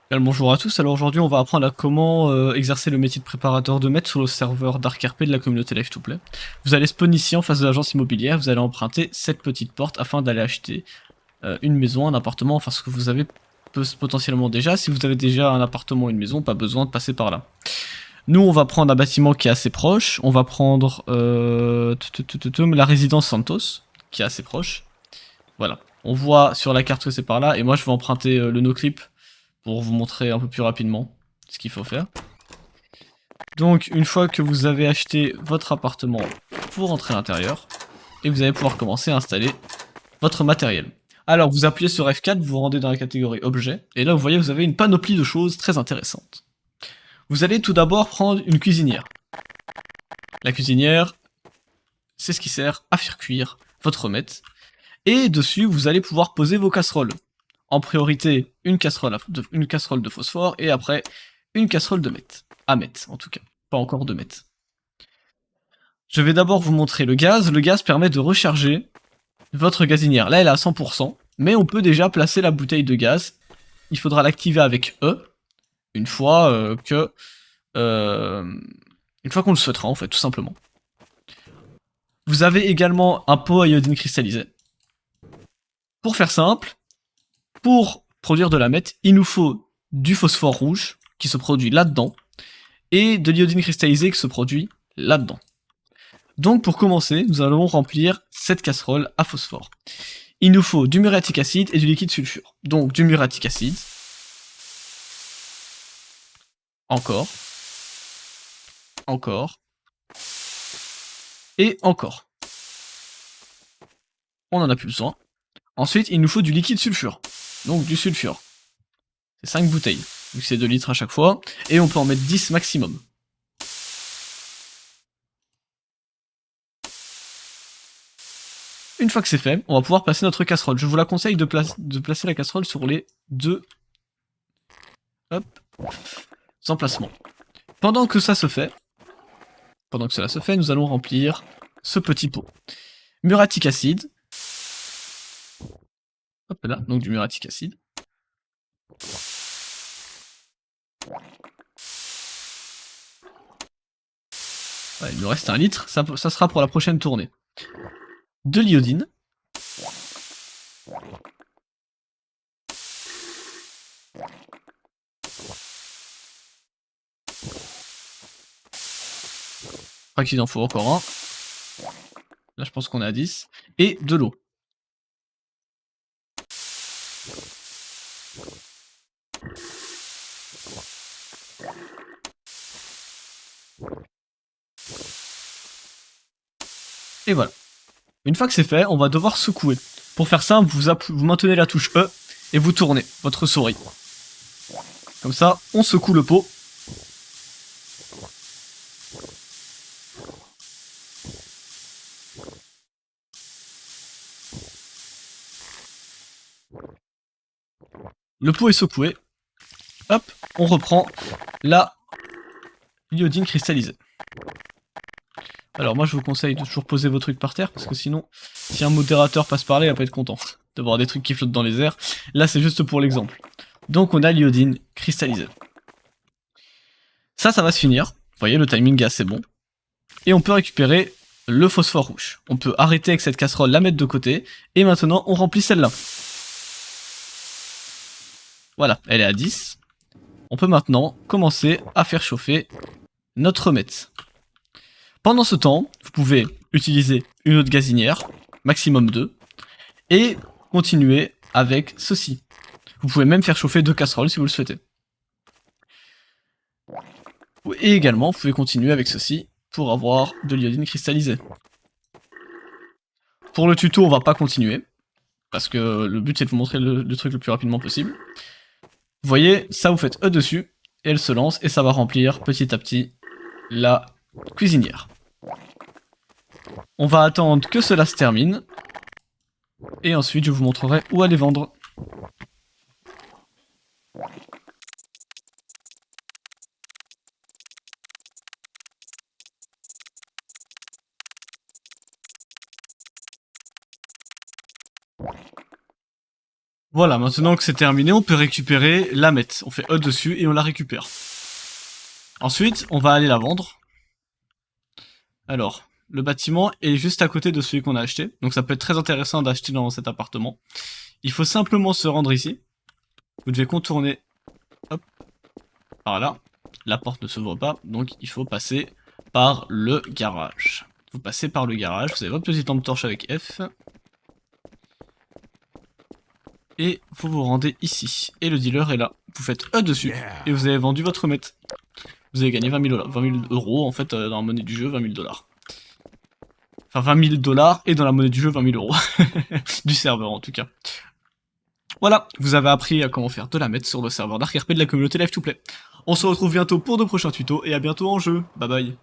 Bien le bonjour à tous, alors aujourd'hui on va apprendre à comment exercer le métier de préparateur de maître sur le serveur DarkRP de la communauté Live to Play. Vous allez spawn ici en face de l'agence immobilière, vous allez emprunter cette petite porte afin d'aller acheter une maison, un appartement, enfin ce que vous avez potentiellement déjà. Si vous avez déjà un appartement ou une maison, pas besoin de passer par là. Nous on va prendre un bâtiment qui est assez proche, on va prendre la résidence Santos, qui est assez proche. Voilà, on voit sur la carte que c'est par là, et moi je vais emprunter le noclip pour vous montrer un peu plus rapidement ce qu'il faut faire. Donc une fois que vous avez acheté votre appartement, vous rentrez à l'intérieur et vous allez pouvoir commencer à installer votre matériel. Alors vous appuyez sur F4, vous vous rendez dans la catégorie objet, et là vous voyez vous avez une panoplie de choses très intéressantes. Vous allez tout d'abord prendre une cuisinière. La cuisinière, c'est ce qui sert à faire cuire votre remette, et dessus vous allez pouvoir poser vos casseroles. En priorité, une casserole de phosphore, et après, une casserole de meth. À meth, en tout cas. Pas encore de meth. Je vais d'abord vous montrer le gaz. Le gaz permet de recharger votre gazinière. Là, elle est à 100%, mais on peut déjà placer la bouteille de gaz. Il faudra l'activer avec E, une fois euh, une fois qu'on le souhaitera, en fait, tout simplement. Vous avez également un pot à iodine cristallisée. Pour faire simple, pour produire de la meth, il nous faut du phosphore rouge, qui se produit là-dedans, et de l'iodine cristallisée qui se produit là-dedans. Donc pour commencer, nous allons remplir cette casserole à phosphore. Il nous faut du muriatique acide et du liquide sulfure. Donc du muriatique acide, encore, encore, et encore. On en a plus besoin. Ensuite, il nous faut du liquide sulfure, donc du sulfure. C'est 5 bouteilles, vu que c'est 2 litres à chaque fois, et on peut en mettre 10 maximum. Une fois que c'est fait, on va pouvoir placer notre casserole. Je vous la conseille de placer la casserole sur les deux emplacements. Pendant que ça se fait, pendant que cela se fait, nous allons remplir ce petit pot. Muriatique acide. Hop là, donc du muriatique acide. Ouais, il nous reste 1 litre, ça sera pour la prochaine tournée. De l'iodine. Je crois qu'il en faut encore un. Là, je pense qu'on est à 10. Et de l'eau. Et voilà. Une fois que c'est fait, on va devoir secouer. Pour faire simple, vous maintenez la touche E et vous tournez votre souris. Comme ça, on secoue le pot. Le pot est secoué. Hop, on reprend la iodine cristallisée. Alors moi je vous conseille de toujours poser vos trucs par terre, parce que sinon, si un modérateur passe par là, il va pas être content de voir des trucs qui flottent dans les airs. Là c'est juste pour l'exemple. Donc on a l'iodine cristallisée. Ça va se finir. Vous voyez, le timing est assez bon. Et on peut récupérer le phosphore rouge. On peut arrêter avec cette casserole, la mettre de côté, et maintenant on remplit celle-là. Voilà, elle est à 10. On peut maintenant commencer à faire chauffer notre remette. Pendant ce temps, vous pouvez utiliser une autre gazinière, maximum 2, et continuer avec ceci. Vous pouvez même faire chauffer 2 casseroles si vous le souhaitez. Et également, vous pouvez continuer avec ceci pour avoir de l'iodine cristallisée. Pour le tuto, on va pas continuer, parce que le but c'est de vous montrer le truc le plus rapidement possible. Vous voyez, ça vous faites E dessus, et elle se lance, et ça va remplir petit à petit la cuisinière. On va attendre que cela se termine, et ensuite je vous montrerai où aller vendre. Voilà, maintenant que c'est terminé, on peut récupérer la mette. On fait E dessus et on la récupère. Ensuite, on va aller la vendre. Alors, le bâtiment est juste à côté de celui qu'on a acheté, donc ça peut être très intéressant d'acheter dans cet appartement. Il faut simplement se rendre ici. Vous devez contourner, hop, par là. La porte ne s'ouvre pas, donc il faut passer par le garage. Vous passez par le garage, vous avez votre petite lampe torche avec F. Et vous vous rendez ici. Et le dealer est là. Vous faites E dessus, et vous avez vendu votre mètre. Vous avez gagné 20 000 euros, en fait, dans la monnaie du jeu, 20 000 dollars. Enfin, 20 000 dollars, et dans la monnaie du jeu, 20 000 euros. Du serveur, en tout cas. Voilà, vous avez appris à comment faire de la mette sur le serveur d'ArkRP de la communauté Live2Play. On se retrouve bientôt pour de prochains tutos, et à bientôt en jeu. Bye bye.